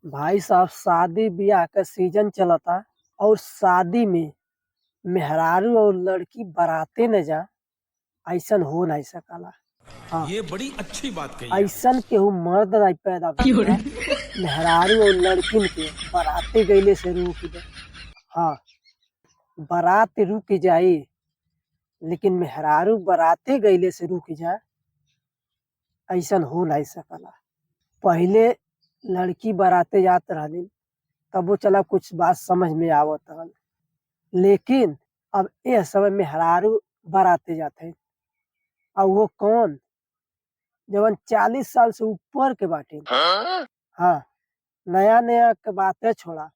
भाई साहब शादी ब्याह का सीजन चलता और शादी में मेहरारू और लड़की बाराते न जा ऐसन हो नहीं सकला। हाँ, ये बड़ी अच्छी बात कही आप। ऐसन केहू मर्द नहीं पैदा भइल मेहरारू और लड़किन के बाराते गईले से रुक दे। हाँ, बारात रुक जाई लेकिन मेहरारू बाराते गईले से रुक जाए ऐसन हो नहीं सकला। पहले लड़की बाराते जात रहली तब वो चला कुछ बात समझ में आवत रहल, लेकिन अब यह समय मेहरारू बाराते जाते और वो कौन जवन 40 साल से ऊपर के बाटे। हाँ, नया नया के बातें छोड़ा।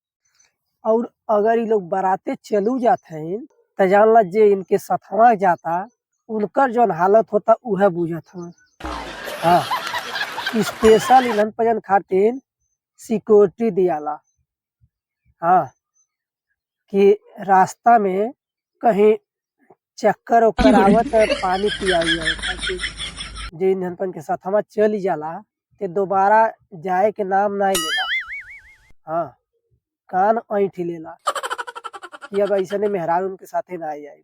और अगर ये लोग बाराते चलू जाते हैं तो जानला जे इनके सथवा जाता उनकर जौन हालत होता उहे बुझत हो। हाँ, स्पेशल इन्हन पजन खातिर सिक्योरिटी दियाला। हाँ, कि रास्ता में कहीं चक्कर ओक्कर आवत पानी पियाई खातिर जे इन्हन के सथवा चली जाला ते दोबारा जाए के नाम नहीं लेला। हाँ, कान ऐठ लेला कि अब ऐसने मेहरारू उनके साथे ना जाए।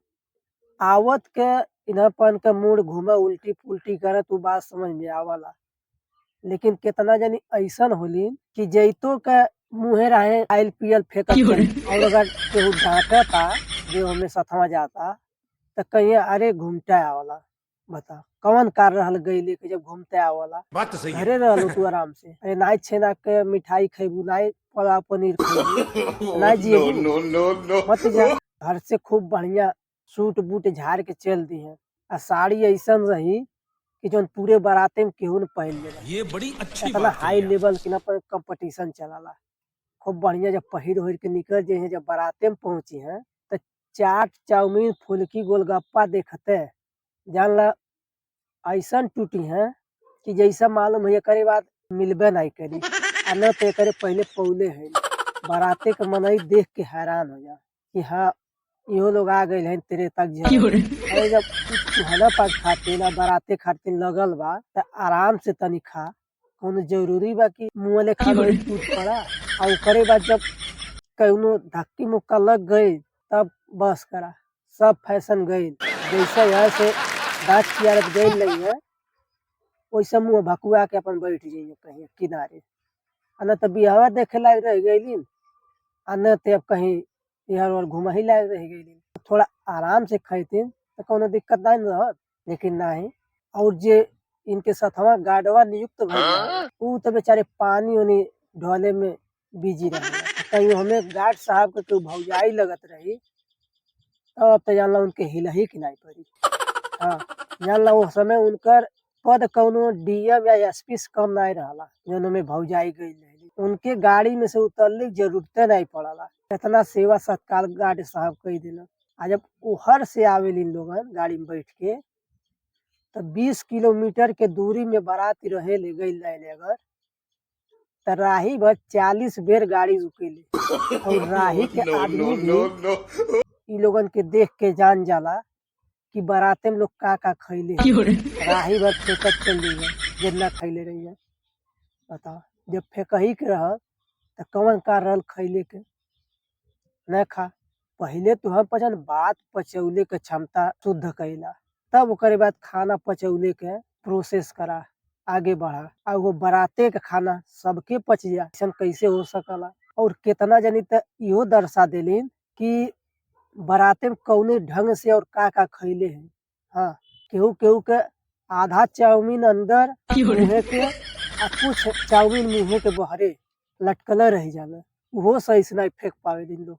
आवत के इन्हपन के मूड घूमे उल्टी पुल्टी करे तू बात समझ में आवला, लेकिन कितना जनी ऐसन होली कि जैतो के मुँहे रहे आयल पियल फेंकत चली। और अगर केहू डांटता जो हमें सथवा जाता तो कहिए अरे घूमते आवला। बता कौन कार रहल गईले के जब घूमते आवला बात तो सही है। घरे रहलो तू आराम से। अरे नाई छेना के मिठाई खेबू, नाई पला पनीर खेबू, नाई जियबू मत जा। घर से खूब बढ़िया सूट बूट झाड़ के चल दी है आ साड़ी ऐसन रही कि जो पूरे बाराते में केहू न पहन ले। ये बड़ी अच्छी इतना बात हाई कही आप। लेवल के ना पर कंपटीशन चलाला। खूब बढ़िया जब पहिर ओहिर के निकल जाए हैं, जब बाराते में पहुंची हैं तो चाट चाउमीन फुल्की गोलगप्पा देखते जानला ऐसन टूटी हैं कि जैसा मालूम है करे बाद मिलबे नहीं करी आ न तो करे पहले पौले है। बाराते के मनई देख के हैरान हो जा कि हाँ इहो लोग आ गए हैं तेरे तक जा। अरे जब तुहना पास खाते ना बाराते खाते लगल बा तो आराम से तनी खा, कौनो जरूरी बा कि मुँह ले खा वही टूट पड़ा। और करे बाद जब कौनो धक्की मुक्का लग गई तब बस करा सब फैशन गई। जैसे यहाँ से दाँत कियारत गई नहीं है वैसे मुँह भकुआ के अपन बैठ जाइए कहीं किनारे। न तो बिहावा देखे लायक रह गई न तो अब कहीं इधर और घुमा ही लायक रह गई। थोड़ा आराम से खैतीन तो कोनो दिक्कत नहीं रहत, लेकिन नहीं। और जे इनके सथवा गार्डवा नियुक्त भइल ऊ तो बेचारे पानी उनी ढोले में बिजी रहे। कहीं हमें गार्ड साहब के कोई भौजाई लगत रही तब तो जानला उनके हिलही की नहीं पड़ी। हाँ, जानला वो समय उनकर पद कौनो डीएम या एसपी से कम नहीं रहला जो में भौजाई गई रही। उनके गाड़ी में से उतरने की जरूरत नहीं पड़ला, इतना सेवा सत्कार गार्ड साहब कई दिला। आ जब उहर से आवेली लोग गाड़ी में बैठ के तो 20 किलोमीटर के दूरी में बाराती रहे ले गई अगर तो राही भर 40 बेर गाड़ी रुकेले। और राही के आदमी भी इ लोगन के देख के जान जाला कि बाराते में लोग का खैले राही भर फेंकत चल रही है जितना खैले रही है। बताओ जब फेंकही के रह तो कौन का रहल खैले के न खा। पहले तो हम पहचान बात पचौले के क्षमता शुद्ध कैला तब ओकरे बाद खाना पचौले के प्रोसेस करा आगे बढ़ा। और वो बाराते का खाना सबके पच जाए ऐसा कैसे हो सकला। और कितना जनी तो इहो दर्शा देलिन कि बाराते में कौने ढंग से और का खैले हैं। हाँ, केहू केहू के आधा चाउमीन अंदर मुँहे के आ कुछ चाउमीन मुँहे के बहरे लटकल रह जाला। वो सही से नहीं फेंक पावे दिन लोग।